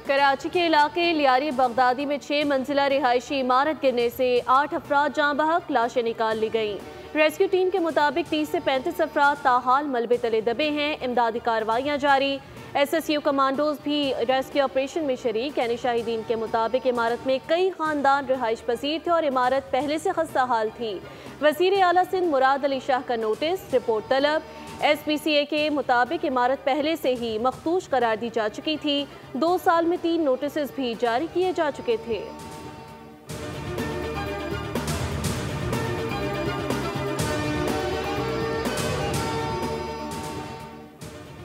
कराची के इलाके लियारी बगदादी में 6 मंजिला रिहायशी इमारत गिरने से 8 अफराद जाँ बहक, लाशें निकाल ली गईं। रेस्क्यू टीम के मुताबिक 30 से 35 अफराद ताहाल मलबे तले दबे हैं। इमदादी कार्रवाइयाँ जारी। SSU कमांडोज भी रेस्क्यू ऑपरेशन में शरीक। यानी शाहिदीन के मुताबिक इमारत में कई खानदान रिहाइश पसीर थे और इमारत पहले से खस्ता हाल थी। वज़ीर आला सिंध मुराद अली शाह का नोटिस, रिपोर्ट तलब। SPCA के मुताबिक इमारत पहले से ही मखदूश करार दी जा चुकी थी। 2 साल में 3 नोटिस भी जारी किए जा चुके थे।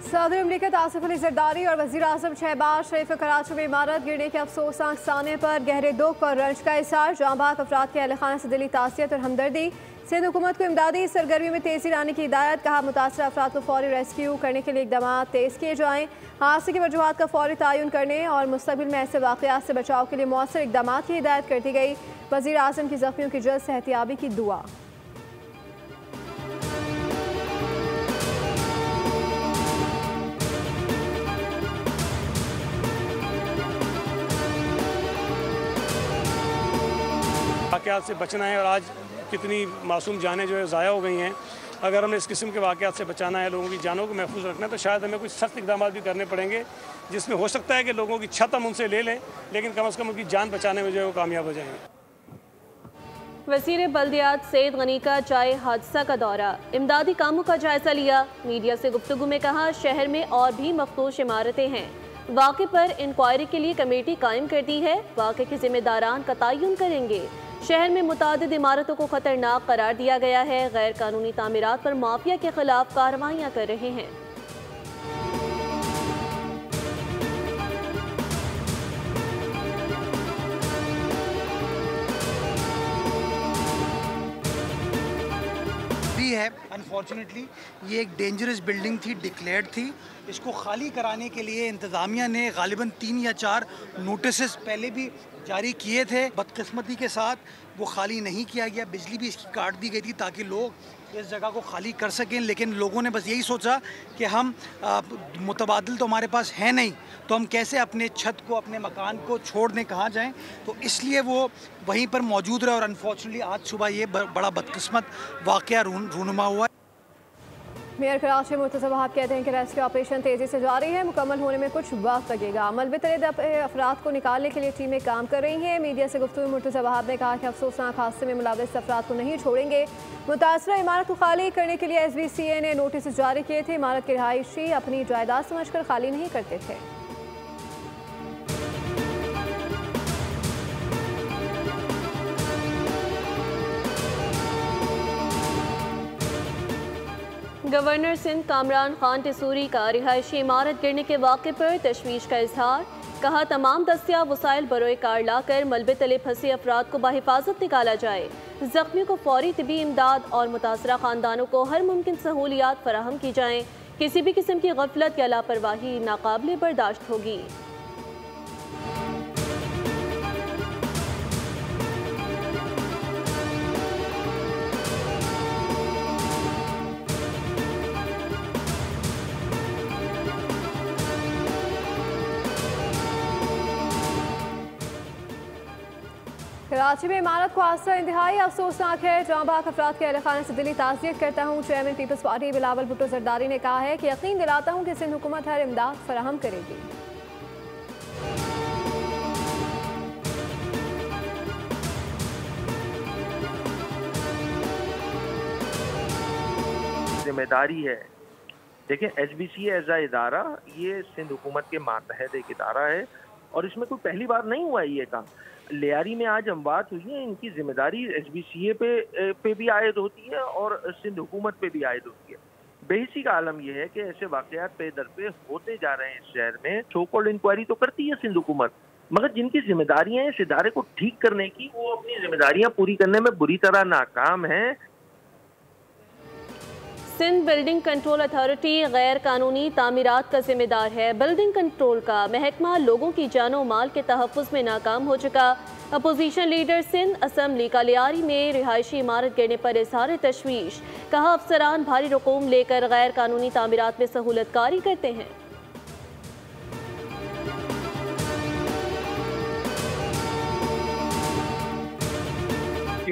सदर मुमलिकत आसिफ अली जरदारी और वज़ीर आज़म शहबाज शरीफ कराची में इमारत गिरने के अफसोसनाक साने पर गहरे दुख और रंज का इज़हार। जाँ बहक अफराद के अहल खाना से दिली तासियत और हमदर्दी। सिंध हुकूमत को इमदादी सरगर्मी में तेज़ी लाने की हिदायत। कहा मुतासरा अफराद को फौरी रेस्क्यू करने के लिए इक़दाम तेज़ किए जाएँ। हादसे की वजूहात का फौरी तयन करने और मुस्तक़बिल में ऐसे वाक़यात से बचाव के लिए मौसर इक़दाम की हिदायत कर दी गई। वज़ीर आज़म की ज़ख्मियों की जल्द सेहतियाबी की दुआ। वाक़यात से बचना है और आज कितनी मासूम जानें जो है ज़ाया हो गई हैं। अगर हमें इस किस्म के वाक़यात से बचाना है, लोगों की जानों को महफूज रखना है, तो शायद हमें कुछ सख्त इक़दाम भी करने पड़ेंगे, जिसमें हो सकता है कि लोगों की छत हम उनसे ले लें, लेकिन कम से कम उनकी जान बचाने में जो है वो कामयाब हो जाएंगे। वज़ीर बल्दियात सैयद गनी का जाए हादसा का दौरा, इमदादी कामों का जायजा लिया। मीडिया से गुफ्तगू में कहा शहर में और भी मखदूश इमारतें हैं। वाक़े पर इंक्वायरी के लिए कमेटी कायम कर दी है। वाक़े के जिम्मेदारान का तयन करेंगे। शहर में मुतादिद इमारतों को खतरनाक करार दिया गया है। गैर कानूनी तामीरात पर माफिया के खिलाफ कार्रवाइयाँ कर रहे हैं। है अनफॉर्चुनेटली ये एक डेंजरस बिल्डिंग थी, डिक्लेयर्ड थी। इसको खाली कराने के लिए इंतज़ामिया ने गालिबन 3 या 4 नोटिस पहले भी जारी किए थे। बदकिस्मती के साथ वो खाली नहीं किया गया। बिजली भी इसकी काट दी गई थी ताकि लोग इस जगह को खाली कर सकें, लेकिन लोगों ने बस यही सोचा कि हम मुतबादिल तो हमारे पास है नहीं, तो हम कैसे अपने छत को, अपने मकान को छोड़ने कहाँ जाएं। तो इसलिए वो वहीं पर मौजूद रहे और अनफॉर्चुनेटली आज सुबह ये बड़ा बदकिस्मत वाक़या रूनुमा हुआ। मेयर कराची मुर्तज़ा वहाब कहते हैं कि रेस्क्यू ऑपरेशन तेज़ी से जारी है। मुकम्मल होने में कुछ वक्त लगेगा। मलबे तले दबे अफराद को निकालने के लिए टीमें काम कर रही हैं। मीडिया से गुफ्तगू में मुर्तज़ा वहाब ने कहा कि अफसोसनाक हादसे में मुलव्वस अफराद को नहीं छोड़ेंगे। मुतासरा इमारत को खाली करने के लिए SBCA ने नोटिस जारी किए थे। इमारत के रहायशी अपनी जायदाद समझकर खाली नहीं करते थे। गवर्नर सिंध कामरान खान टिसूरी का रिहायशी इमारत गिरने के वाक़े पर तशवीश का इजहार। कहा तमाम दस्तियाब वसाइल बरोए कार लाकर मलबे तले फंसे अफराद को बाहिफाजत निकाला जाए। जख्मियों को फौरी तिबी इमदाद और मुतासरा खानदानों को हर मुमकिन सहूलियात फराहम की जाएँ। किसी भी किस्म की गफलत या लापरवाही नाकाबिले बर्दाश्त होगी। कराची में इमारत को हादसा इंतहाई अफसोसनाक है। जाँ बहक अफराद के अहल खाना से दिली ताज़ियत करता हूँ। Chairman Peoples Party Bilawal Bhutto Zardari ने कहा है कि यकीन दिलाता हूँ कि सिंध हुकूमत हर इमदाद फराहम करेगी। जिम्मेदारी है। देखिए SBCA एज आ इदारा ये सिंध हुकूमत के मातहत एक इदारा है और इसमें कोई पहली बार नहीं हुआ है ये काम। लियारी में आज अमवात हुई है, इनकी जिम्मेदारी SBCA पे भी आयद होती है और सिंध हुकूमत पे भी आयद होती है। बेहिसी का आलम यह है कि ऐसे वाक़यात पे दर पे होते जा रहे हैं इस शहर में। सो कॉल्ड इंक्वायरी तो करती है सिंध हुकूमत, मगर जिनकी जिम्मेदारियां इस इदारे को ठीक करने की, वो अपनी जिम्मेदारियां पूरी करने में बुरी तरह नाकाम हैं। सिंध बिल्डिंग कंट्रोल अथॉरिटी गैर कानूनी तामीरात का जिम्मेदार है। बिल्डिंग कंट्रोल का महकमा लोगों की जानो माल के तहफ़्फ़ुज़ में नाकाम हो चुका। अपोजिशन लीडर सिंध असम्बली का लियारी में रिहायशी इमारत गिरने पर इज़हार तशवीश। कहा अफसरान भारी रकूम लेकर गैर कानूनी तामीरात में सहूलत कारी करते हैं।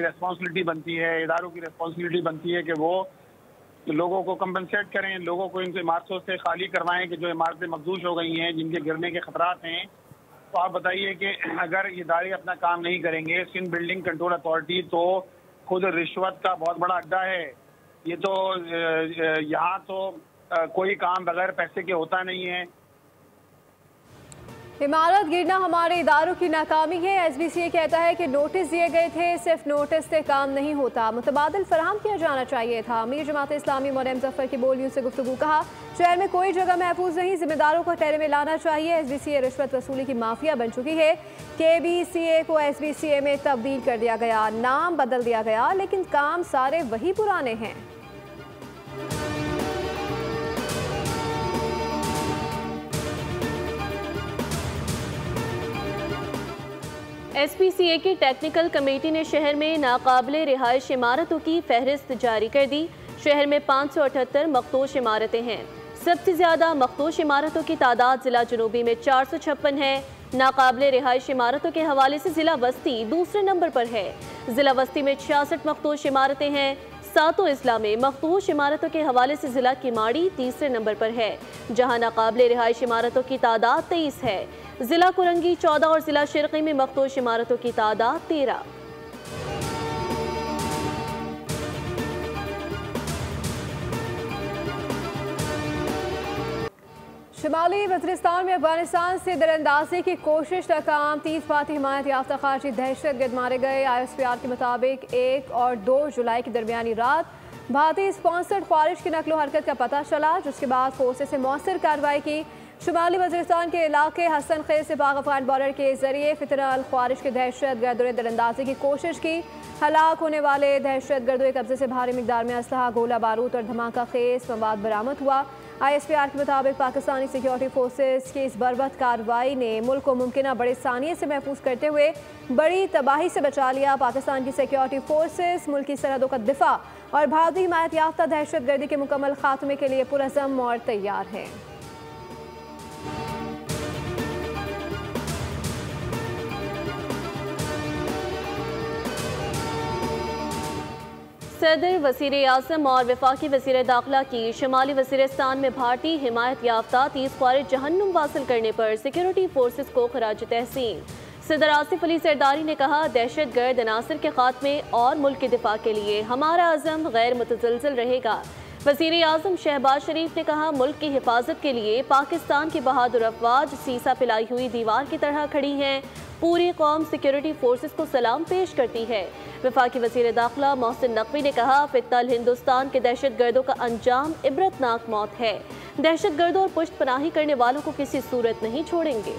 की रेस्पॉन्सिबिलिटी बनती है, इदारों की रेस्पॉन्सिबिलिटी बनती है कि वो लोगों को कंपनसेट करें, लोगों को इन इमारतों से खाली करवाएं कि जो इमारतें मखदूश हो गई हैं, जिनके गिरने के खतरात हैं। तो आप बताइए कि अगर ये इदारे अपना काम नहीं करेंगे, सिंध बिल्डिंग कंट्रोल अथॉरिटी तो खुद रिश्वत का बहुत बड़ा अड्डा है। ये तो यहाँ तो कोई काम बगैर पैसे के होता नहीं है। इमारत गिरना हमारे इदारों की नाकामी है। SBCA कहता है कि नोटिस दिए गए थे, सिर्फ नोटिस से काम नहीं होता, मुतबादिल फराहम किया जाना चाहिए था। अमीर जमात इस्लामी मौलाना मुज़फ़्फ़र की बोलियों से गुफ्तगू। कहा, शहर में कोई जगह महफूज नहीं, जिम्मेदारों को ठहरे में लाना चाहिए। SBCA रिश्वत वसूली की माफिया बन चुकी है। KBCA को SBCA में तब्दील कर दिया गया, नाम बदल दिया गया, लेकिन काम सारे वही पुराने हैं। SPCA की टेक्निकल कमेटी ने शहर में नाकाबिले रिहाइश इमारतों की फहरिस्त जारी कर दी। शहर में 578 मखदूश इमारतें हैं। सबसे ज्यादा मखदूश इमारतों की तादाद जिला जुनूबी में 456 है। नाकाबिले रिहाइश इमारतों के हवाले से जिला वस्ती दूसरे नंबर पर है। जिला वस्ती में 66 मखदूश इमारतें हैं। सातों इस्ला में मखदूश इमारतों के हवाले से जिला किमाड़ी तीसरे नंबर पर है, जहां नाकाबिले रिहाइश इमारतों की तादाद 23 है। जिला कुरंगी 14 और जिला शिरकी में मखदूश इमारतों की तादाद 13। शुमाली वज़ीरिस्तान में अफगानिस्तान से दरअंदाजी की कोशिश नाकाम। 30 भारतीय हिमायत याफ्ता खारजी दहशतगर्द मारे गए। ISPR के मुताबिक 1 और 2 जुलाई की दरमियानी रात भारतीय स्पॉन्सर्ड ख्वारिश की नकलो हरकत का पता चला, जिसके बाद फोर्सेस से मौसर कार्रवाई की। शुमाली वज़ीरिस्तान के इलाके हसन खेल से पाक अफगान बॉर्डर के जरिए फितना अल ख्वारिश के दहशतगर्दों ने दरअंदाजी की कोशिश की। हलाक होने वाले दहशतगर्दों के कब्जे से भारी मिकदार में असलहा, गोला बारूद और धमाका खेज मवाद बरामद हुआ। ISPR के मुताबिक पाकिस्तानी सिक्योरिटी फोर्सेस की इस बर्बत कार्रवाई ने मुल्क को मुमकिन बड़े सानिये से महफूज करते हुए बड़ी तबाही से बचा लिया। पाकिस्तान की सिक्योरिटी फोर्सेस मुल्क की सरहदों का दिफा और भारतीय हिमायत याफ्ता दहशतगर्दी के मुकम्मल खात्मे के लिए पुरअज़्म और तैयार हैं। सदर, वज़ीर आज़म और वफाकी वज़ीर दाखिला की शुमाली वज़ीरिस्तान में भारतीय हिमायत याफ्ता 30 ख्वारिज जहन्नुम वासिल करने पर सिक्योरिटी फोर्सेस को खराज तहसीन। सदर आसिफ अली जरदारी ने कहा, दहशतगर्द अनासर के खात्मे और मुल्क के दिफा के लिए हमारा अज़म गैर मुतज़लज़ल रहेगा। वज़ीर आज़म शहबाज शरीफ ने कहा, मुल्क की हिफाजत के लिए पाकिस्तान की बहादुर अफवाज सीसा पिलाई हुई दीवार की तरह खड़ी हैं। पूरी कौम सिक्योरिटी फोर्सेस को सलाम पेश करती है। वफाकी वज़ीर दाखिला मोहसिन नकवी ने कहा, फित्तल हिंदुस्तान के दहशतगर्दों का अंजाम इबरतनाक मौत है। दहशतगर्दों और पुष्ट पनाही करने वालों को किसी सूरत नहीं छोड़ेंगे।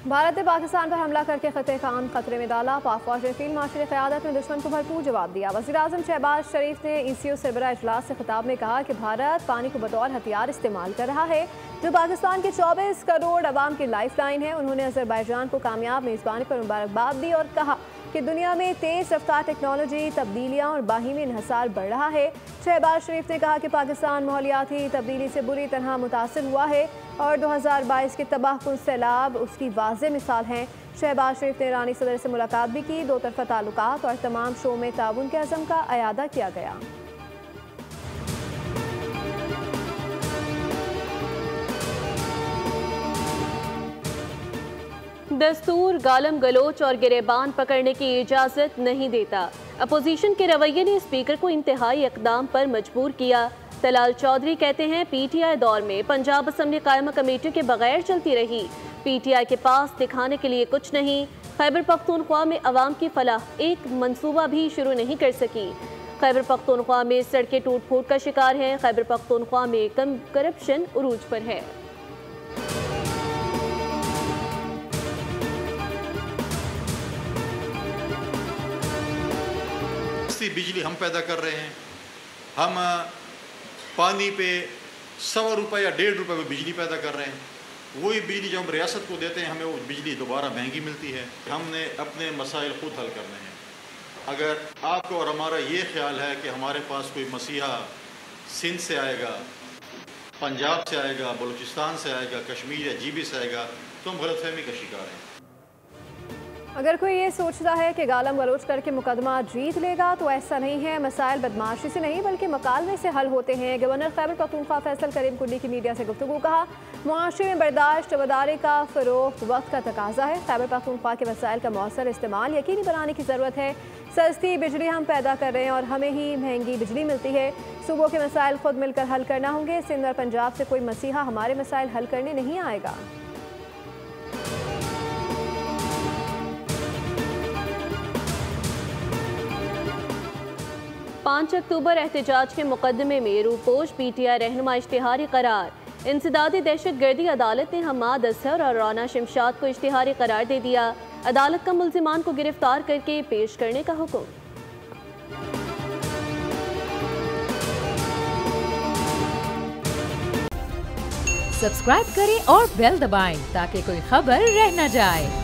भारत ने पाकिस्तान पर हमला करके खतरे का अमन खतरे में डाला। पाक फौज ने फील्ड मार्शल क़यादत में दुश्मन को भरपूर जवाब दिया। वज़ीर आज़म शहबाज शरीफ ने ECO सरबराह इजलास से खिताब में कहा कि भारत पानी को बतौर हथियार इस्तेमाल कर रहा है, जो पाकिस्तान के 24 करोड़ अवाम की लाइफ लाइन है। उन्होंने अज़रबैजान को कामयाब मेज़बानी पर मुबारकबाद दी और कहा कि दुनिया में तेज़ रफ्तार टेक्नोलॉजी, तब्दीलियाँ और बाहिमी इन्हसार बढ़ रहा है। शहबाज शरीफ ने कहा कि पाकिस्तान माहौलियाती तब्दीली से बुरी तरह मुतासिर हुआ है और 2022 के तबाहकुन सैलाब उसकी वाज़ेह मिसाल हैं। शहबाज शरीफ ने ईरानी सदर से मुलाकात भी की। दो तरफ़ा ताल्लुकात और तमाम शो में ताउन के अज़म का अयादा किया गया। दस्तूर गालम गलोच और गिरेबान पकड़ने की इजाज़त नहीं देता। अपोजिशन के रवैये ने स्पीकर को इंतहाई इक़दाम पर मजबूर किया। तलाल चौधरी कहते हैं, PTI दौर में पंजाब असम्बली कायमा कमेटियों के बगैर चलती रही। PTI के पास दिखाने के लिए कुछ नहीं। खैबर पख्तूनख्वा में अवाम की फलाह एक मंसूबा भी शुरू नहीं कर सकी। खैबर पख्तूनख्वा में सड़कें टूट फूट का शिकार हैं। खैबर पख्तूनख्वा में कम करप्शन उरूज पर है। बिजली हम पैदा कर रहे हैं। हम पानी पे 100 रुपये या 1.5 रुपये में बिजली पैदा कर रहे हैं। वही बिजली जो हम रियासत को देते हैं, हमें वो बिजली दोबारा महंगी मिलती है। हमने अपने मसाइल खुद हल करने हैं। अगर आपको और हमारा ये ख्याल है कि हमारे पास कोई मसीहा सिंध से आएगा पंजाब से आएगा, बलूचिस्तान से आएगा, कश्मीर या जीबी से आएगा, तो हम गलतफहमी का शिकार हैं। अगर कोई ये सोचता है कि गालम गलोच करके मुकदमा जीत लेगा तो ऐसा नहीं है। मसाइल बदमाशी से नहीं बल्कि मकालमे से हल होते हैं। गवर्नर खैबर पख्तूनख्वा फैसल करीम कुंडी की मीडिया से गुफ्तगू कहा, मुआशरे में बर्दाश्त वदारे का फ़रोग़ वक्त का तकाजा है। खैबर पख्तूनख्वा के वसाइल का मौसर इस्तेमाल यकीनी बनाने की ज़रूरत है। सस्ती बिजली हम पैदा कर रहे हैं और हमें ही महंगी बिजली मिलती है। सूबों के मसाइल खुद मिलकर हल करना होंगे। सिंध और पंजाब से कोई मसीहा हमारे मसाइल हल करने नहीं आएगा। 5 अक्टूबर एहतजाज के मुकदमे में रूपोश PTI रहनुमा इश्तिहारी करार। इंसदादी दहशत गर्दी अदालत ने हमाद असहर और राना शमशाद को इश्तिहारी करार दे दिया। अदालत का मुल्जिमान को गिरफ्तार करके पेश करने का हुक्म। सब्सक्राइब करें और बेल दबाएं ताकि कोई खबर रह न जाए।